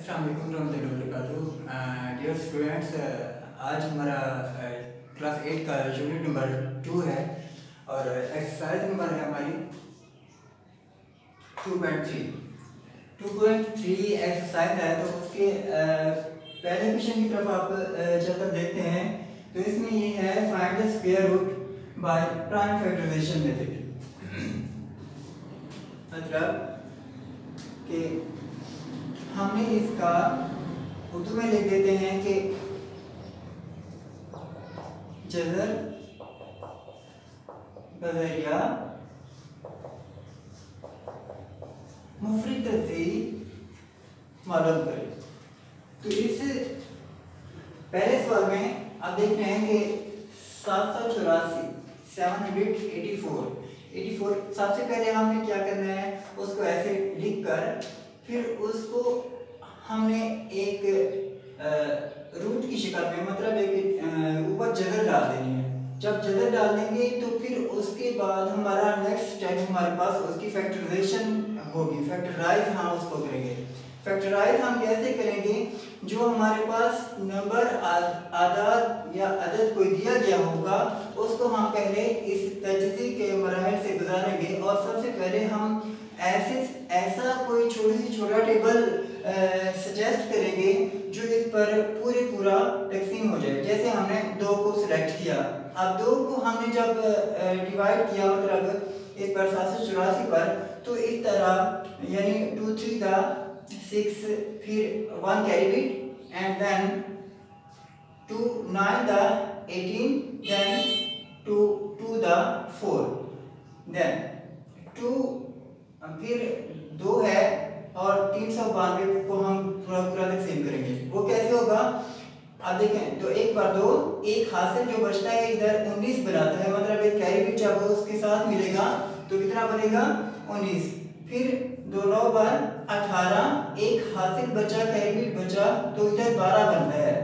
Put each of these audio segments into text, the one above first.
अस्सलाम वालेकुम रहमतुल्लाहि व बरकातुहू। डियर स्टूडेंट्स, आज हमारा क्लास 8 का यूनिट नंबर 2 है और एक्सरसाइज नंबर है हमारी 2.3 एक्सरसाइज है। तो उसके पहले क्वेश्चन की तरफ आप चलकर देखते हैं। तो इसमें ये है find the square root by prime factorization method. मतलब कि हमने इसका उर्दू में लिख देते हैं कि जज़र बज़रिया मुफरद तज़ीह मालूम करें। तो इस पहले सवाल में आप देख रहे हैं कि 784 सबसे पहले हमने क्या करना है, उसको ऐसे लिखकर फिर उसको हमने एक रूट की शक्ल में, मतलब एक ऊपर जज़र डाल देनी है। जब जज़र डाल देंगे तो फिर उसके बाद हमारा नेक्स्ट स्टेप हमारे पास उसकी फैक्टराइजेशन होगी। फैक्टराइज हम उसको करेंगे। फैक्टराइज हम कैसे करेंगे, जो हमारे पास नंबर आदाद या अदद कोई दिया गया होगा उसको हम पहले इस तजज़ी के मराहिल से गुजारेंगे और सबसे पहले हम ऐसा कोई छोटा टेबल सजेस्ट करेंगे जो इस पर पूरा तकसीम हो जाए। जैसे हमने 2 को सिलेक्ट किया, अब 2 को हमने जब डिवाइड किया, मतलब इस पर 784 पर, तो इस तरह यानी 2 3 द 6, फिर 1 carry bit and then 2 9 the 18, then 2 the 4, then 2 फिर 2 है और 392 को हम पूरा तकसीम करेंगे। वो कैसे होगा आप देखें। तो एक बार 2 एक हासिल जो बचता है इधर 19 बनाता है, मतलब एक कैरी बिट जब उसके साथ मिलेगा तो कितना बनेगा 19। फिर 2 9 बार 18, एक हासिल बचा कैरी बिट बचा तो इधर 12 बनता है।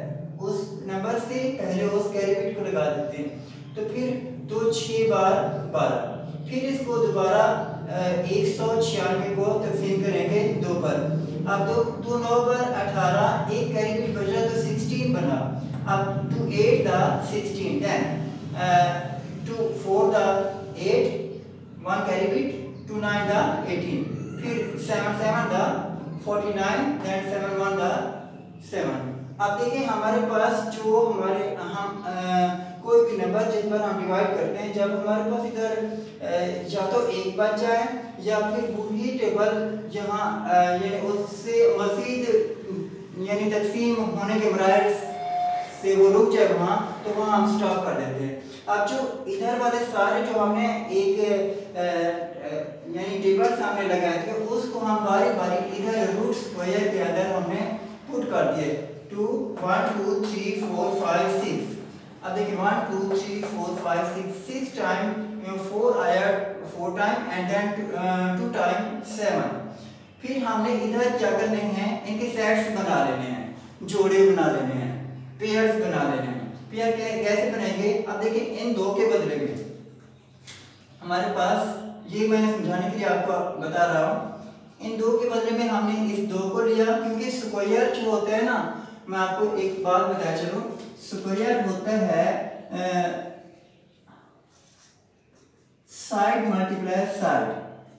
उस नंबर से पहले उस कैरी बिट को लगा देते हैं। तो फिर 2 6 बार 12, फिर इसको दोबारा 196 को तकसीम करेंगे 2 पर। अब 2 9 पर 18, एक कैरी बिट बचा तो 16 बना। अब 2 8 the 16, then 2 4 the 8, 1 carry bit, 2 9 the 18, फिर 7 7 द 49, देन 7 1 द 7। अब देखिए हमारे पास जो हमारे हम कोई भी नंबर जिस पर हम डिवाइड करते हैं, जब हमारे पास इधर या तो 1 बच जाए या फिर वही टेबल जहाँ यानी उससे मज़ीद यानी तकसीम होने के मराहल से वो रुक जाए वहाँ, तो वहाँ हम स्टॉप कर देते हैं। अब जो इधर वाले सारे जो हमने एक यानी टेबल सामने लगाए थे उसको हम बारी बारी इधर रूट स्क्वायर के अंदर हमने पुट कर दिए। 2 1 2 3 4 5 6। अब देखिए 1 2 3 4 5 6 टाइम 4 आया 4 टाइम एंड देन 2 टाइम 7। फिर हमने इधर क्या करने हैं, इनके सेट्स बना लेने हैं, जोड़े बना लेने हैं, पेयर्स बना लेने हैं। पेयर कैसे बनेंगे, अब देखिए इन 2 के बदले में हमारे पास, ये मैंने समझाने के लिए आपको बता रहा हूँ, इन 2 के बदले में हमने इस 2 को लिया, क्योंकि स्क्वायर जो होता है ना, मैं आपको एक बात बताया चलूं, स्क्वायर होता है साइड मल्टीप्लाई साइड।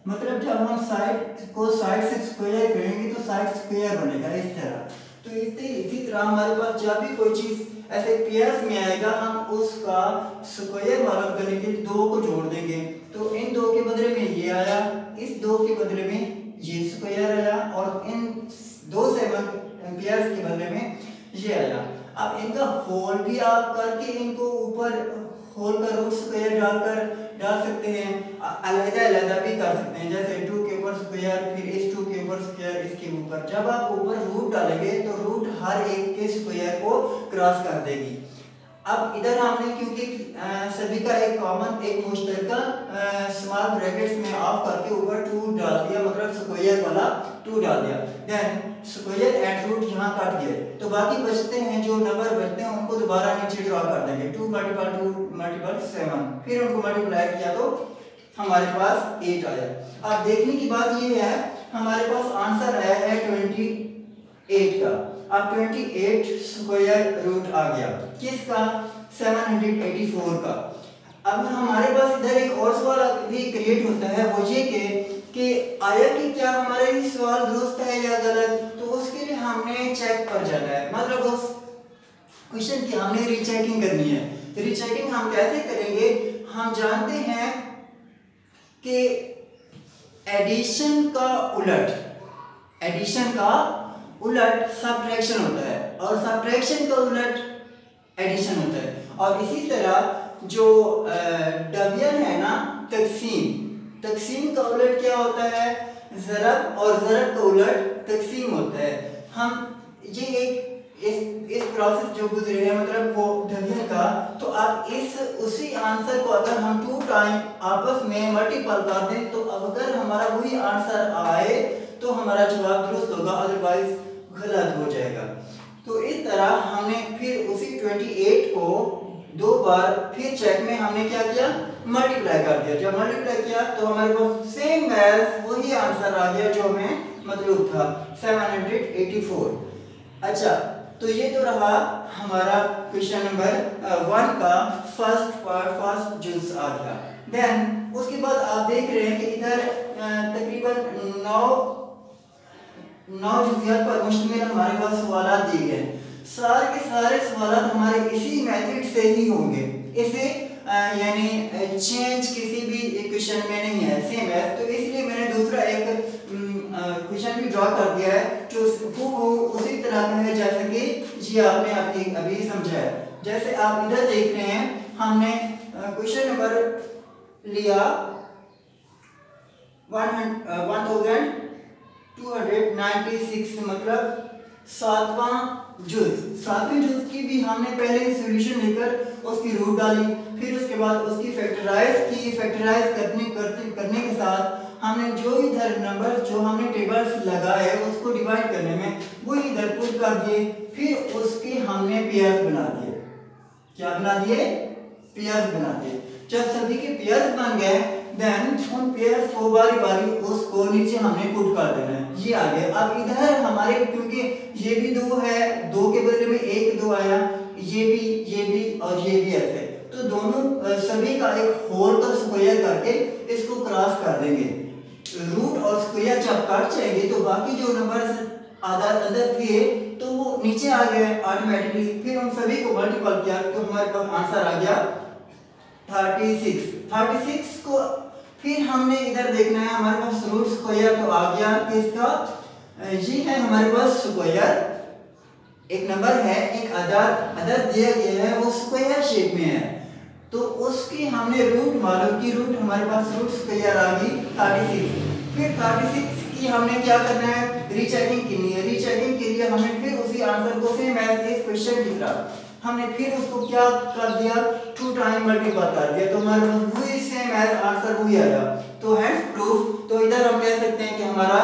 मतलब जब हम साइड को साइड से स्क्वायर करेंगे तो साइड स्क्वायर बनेगा इस तरह। तो इसी तरह हमारे पास जब भी कोई चीज ऐसे पेयर्स में आएगा, हम उसका स्क्वायर मालूम करने के लिए 2 को जोड़ देंगे। तो इन 2 के बदले में ये आया, इस 2 के बदले में ये स्क्वायर आया और इन 2 पेयर्स के बदले में ये आया। अब इनका होल भी आप करके इनको ऊपर होल का रूट स्क्वायर डाल सकते हैं, अलग-अलग भी कर सकते हैं। जैसे 2 के ऊपर स्क्वायर, फिर इस 2 के ऊपर स्क्वायर, इसके ऊपर जब आप ऊपर रूट डालेंगे तो रूट हर एक के स्क्वायर को क्रॉस कर देगी। अब इधर हमने क्योंकि सभी का एक कॉमन एक मुश्तरका स्मॉल ब्रैकेट्स में ऑफ करके ऊपर 2 डाल दिया, मतलब स्क्वायर वाला 2 डाल दिया। देन स्क्वायर एंड रूट यहाँ काट दिए, तो बाकी बचते हैं जो नंबर बचते हैं उनको दोबारा नीचे ड्रॉ कर देंगे। 2 मल्टीपल 7, फिर उनको मल्टीप्लाई किया तो हमारे पास 8 आया। अब देखने की बात ये है, हमारे पास आंसर आया है 28 8 का। अब 28 स्क्वायर रूट आ गया किसका? 784 का। अब हमारे पास इधर एक और सवाल भी क्रिएट होता है, वो ये कि आया कि क्या हमारा ये सवाल दुरुस्त है या गलत। तो उसके लिए हमने चेक पर जाना है, मतलब उस क्वेश्चन की हमने रीचेकिंग करनी है। रीचेकिंग हम कैसे करेंगे? हम जानते हैं कि एडिशन का उलट सब्ट्रैक्शन होता है और सब्ट्रैक्शन का उलट एडिशन होता है। और इसी तरह जो डिवीजन है ना, तकसीम का उलट क्या होता है? ज़रब, और ज़रब का उलट तकसीम होता है। हम ये एक इस प्रोसेस जो गुजरे है, मतलब वो डिवीजन का, तो आप उसी आंसर को अगर हम 2 टाइम आपस में मल्टीपल कर दें तो अगर हमारा वही आंसर आए तो हमारा जवाब दुरुस्त होगा, अदरवाइज गलत हो जाएगा। तो इस तरह हमने फिर उसी 28 को 2 बार फिर चेक में हमने क्या किया? मल्टीप्लाई कर दिया। जब मल्टीप्लाई किया तो हमारे पास सेम एज वही आंसर आ गया जो हमें मतलब था, 784। अच्छा, तो ये तो रहा हमारा क्वेश्चन नंबर 1 का फर्स्ट जुज आ गया। देन उसके बाद आप देख रहे हैं कि इधर तकरीबन 9 जुजियात पर मुश्तमिल हमारे पास सवाल दिए गए। सारे के सारे सवाल हमारे इसी मेथड से ही होंगे, इसे यानी चेंज किसी भी क्वेश्चन में नहीं है, सेम है। तो इसलिए मैंने दूसरा एक क्वेश्चन भी ड्रॉ कर दिया है जो उसी तरह का है जैसे कि जी आपने अभी समझा है। जैसे आप इधर देख रहे हैं, हमने क्वेश्चन नंबर लिया 1296, मतलब 7वां जुज की भी हमने पहले सॉल्यूशन लेकर उसकी रूट डाली, फिर उसके बाद उसकी फैक्टराइज करने के साथ हमने जो इधर नंबर जो हमने टेबल्स लगाए उसको डिवाइड करने में वो इधर पुट कर दिए, फिर उसके हमने पेयर्स बना दिए। क्या बना दिए? पेयर्स बना दिए। जब सभी के पेयर्स बन गए देन उन पेयर्स को बारी उसको नीचे हमने पुट कर देना है। ये आ गया। अब इधर हमारे क्योंकि ये भी 2 है, 2 के बदले में 1 2 आया, ये भी और ये भी ऐसे, तो दोनों सभी का एक होल का स्क्वायर करके इसको क्रॉस कर देंगे। रूट और स्क्वायर जब कट जाएंगे तो बाकी जो नंबर्स अंदर थे तो वो नीचे आ गए ऑटोमेटिकली। फिर उन सभी को मल्टीपल किया तो हमारे पास आंसर आ गया 36 को। फिर हमने इधर देखना है, हमारे पास रूट स्क्वायर तो आ गया किसका? ये है हमारे पास स्क्वायर, एक नंबर है, एक अदद दिया गया है, वो स्क्वायर शेप में है, तो उसकी हमने रूट मालूम की। रूट हमारे पास रूट स्क्वायर आ गई 36। फिर 36 की हमने क्या करना है? रीचेकिंग करनी है। रीचेकिंग के लिए हमें फिर उसी आंसर को सेम एज इस क्वेश्चन की तरह हमने फिर उसको क्या कर दिया? 2 टाइम मल्टीपल कर दिया, तो हमारे पास वही सेम एज आंसर वही आया। तो हैंस प्रूफ, तो इधर हम कह सकते हैं कि हमारा